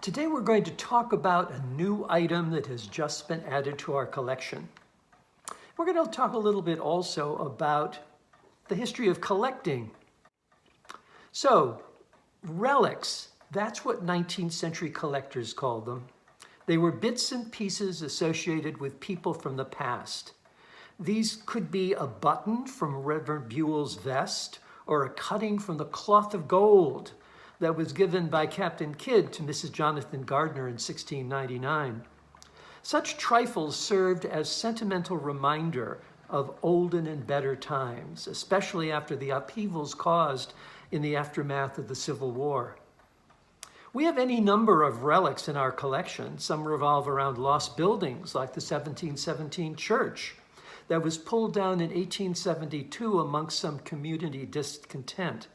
Today we're going to talk about a new item that has just been added to our collection. We're going to talk a little bit also about the history of collecting. So, relics, that's what 19th century collectors called them. They were bits and pieces associated with people from the past. These could be a button from Reverend Buell's vest or a cutting from the cloth of gold that was given by Captain Kidd to Mrs. Jonathan Gardner in 1699. Such trifles served as sentimental reminder of olden and better times, especially after the upheavals caused in the aftermath of the Civil War. We have any number of relics in our collection. Some revolve around lost buildings, like the 1717 church that was pulled down in 1872 amongst some community discontent.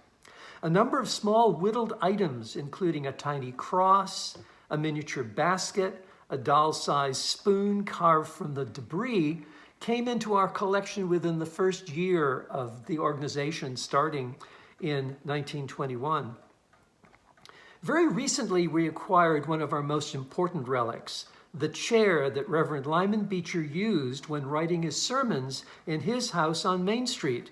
A number of small whittled items, including a tiny cross, a miniature basket, a doll-sized spoon carved from the debris, came into our collection within the first year of the organization starting in 1921. Very recently, we acquired one of our most important relics, the chair that Reverend Lyman Beecher used when writing his sermons in his house on Main Street.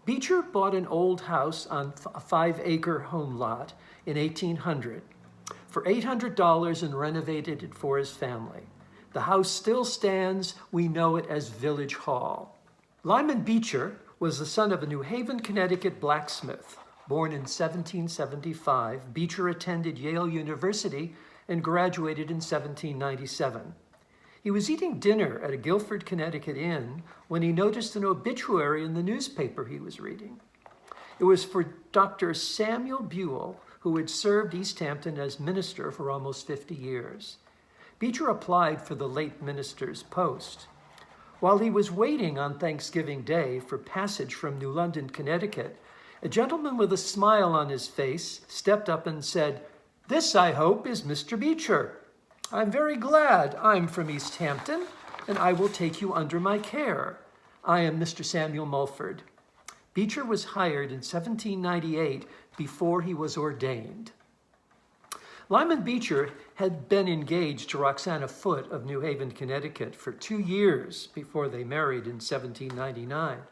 Beecher bought an old house on a 5-acre home lot in 1800 for $800 and renovated it for his family. The house still stands. We know it as Village Hall. Lyman Beecher was the son of a New Haven, Connecticut blacksmith. Born in 1775, Beecher attended Yale University and graduated in 1797. He was eating dinner at a Guilford, Connecticut inn when he noticed an obituary in the newspaper he was reading. It was for Dr. Samuel Buell, who had served East Hampton as minister for almost 50 years. Beecher applied for the late minister's post. While he was waiting on Thanksgiving Day for passage from New London, Connecticut, a gentleman with a smile on his face stepped up and said, "This, I hope, is Mr. Beecher. I'm very glad I'm from East Hampton, and I will take you under my care. I am Mr. Samuel Mulford." Beecher was hired in 1798 before he was ordained. Lyman Beecher had been engaged to Roxana Foote of New Haven, Connecticut for 2 years before they married in 1799.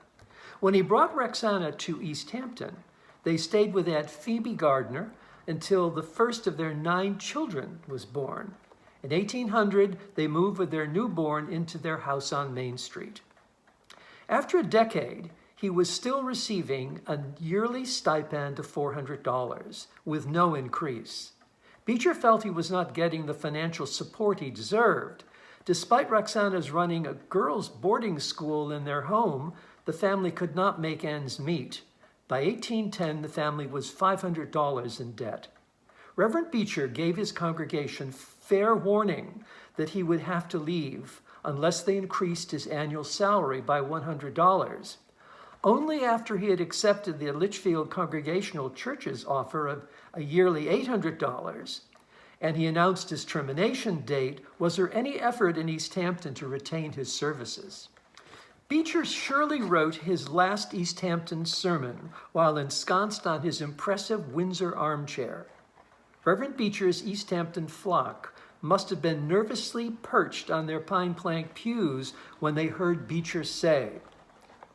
When he brought Roxana to East Hampton, they stayed with Aunt Phoebe Gardner until the first of their 9 children was born. In 1800, they moved with their newborn into their house on Main Street. After a decade, he was still receiving a yearly stipend of $400 with no increase. Beecher felt he was not getting the financial support he deserved. Despite Roxana's running a girls' boarding school in their home, the family could not make ends meet. By 1810, the family was $500 in debt. Reverend Beecher gave his congregation fair warning that he would have to leave unless they increased his annual salary by $100. Only after he had accepted the Litchfield Congregational Church's offer of a yearly $800 and he announced his termination date was there any effort in East Hampton to retain his services. Beecher surely wrote his last East Hampton sermon while ensconced on his impressive Windsor armchair. Reverend Beecher's East Hampton flock must have been nervously perched on their pine plank pews when they heard Beecher say,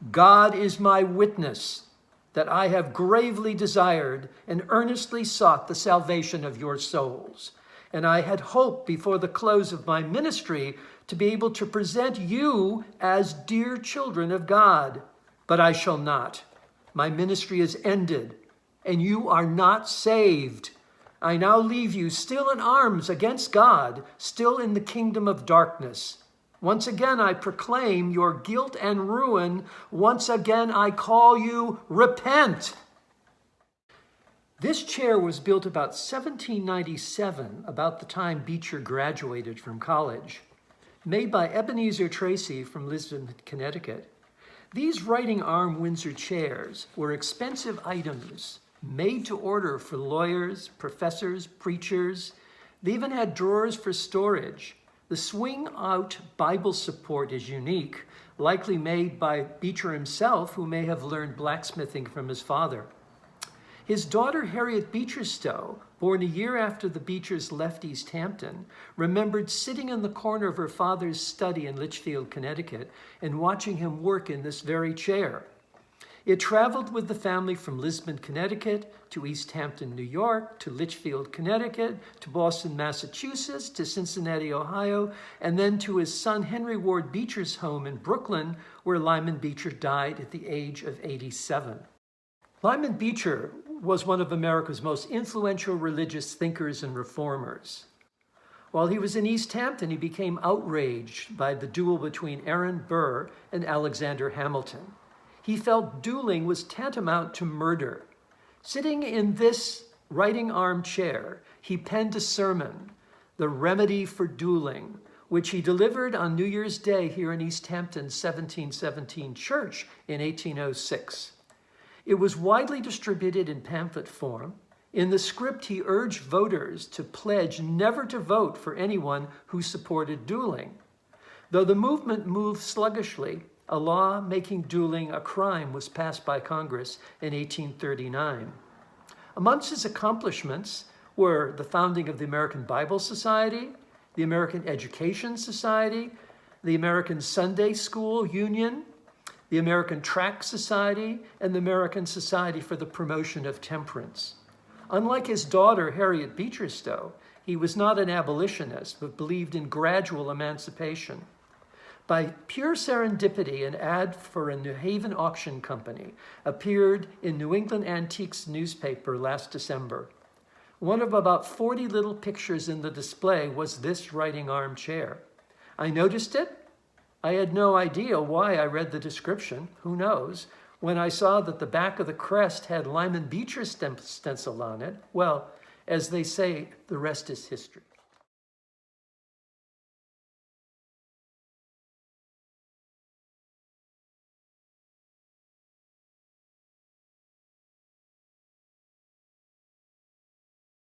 "God is my witness that I have gravely desired and earnestly sought the salvation of your souls. And I had hoped before the close of my ministry to be able to present you as dear children of God. But I shall not. My ministry is ended, and you are not saved. I now leave you still in arms against God, still in the kingdom of darkness. Once again I proclaim your guilt and ruin. Once again I call you, repent." This chair was built about 1797, about the time Beecher graduated from college. Made by Ebenezer Tracy from Lisbon, Connecticut. These writing arm Windsor chairs were expensive items made to order for lawyers, professors, preachers. They even had drawers for storage. The swing-out Bible support is unique, likely made by Beecher himself, who may have learned blacksmithing from his father. His daughter, Harriet Beecher Stowe, born a year after the Beechers left East Hampton, remembered sitting in the corner of her father's study in Litchfield, Connecticut, and watching him work in this very chair. It traveled with the family from Lisbon, Connecticut, to East Hampton, New York, to Litchfield, Connecticut, to Boston, Massachusetts, to Cincinnati, Ohio, and then to his son Henry Ward Beecher's home in Brooklyn, where Lyman Beecher died at the age of 87. Lyman Beecher was one of America's most influential religious thinkers and reformers. While he was in East Hampton, he became outraged by the duel between Aaron Burr and Alexander Hamilton. He felt dueling was tantamount to murder. Sitting in this writing armchair, he penned a sermon, The Remedy for Dueling, which he delivered on New Year's Day here in East Hampton's 1717 church in 1806. It was widely distributed in pamphlet form. In the script, he urged voters to pledge never to vote for anyone who supported dueling. Though the movement moved sluggishly, a law making dueling a crime was passed by Congress in 1839. Amongst his accomplishments were the founding of the American Bible Society, the American Education Society, the American Sunday School Union, the American Tract Society, and the American Society for the Promotion of Temperance. Unlike his daughter, Harriet Beecher Stowe, he was not an abolitionist, but believed in gradual emancipation. By pure serendipity, an ad for a New Haven auction company appeared in New England Antiques newspaper last December. One of about 40 little pictures in the display was this writing armchair. I noticed it. I had no idea why I read the description, who knows, when I saw that the back of the crest had Lyman Beecher stencil on it. Well, as they say, the rest is history.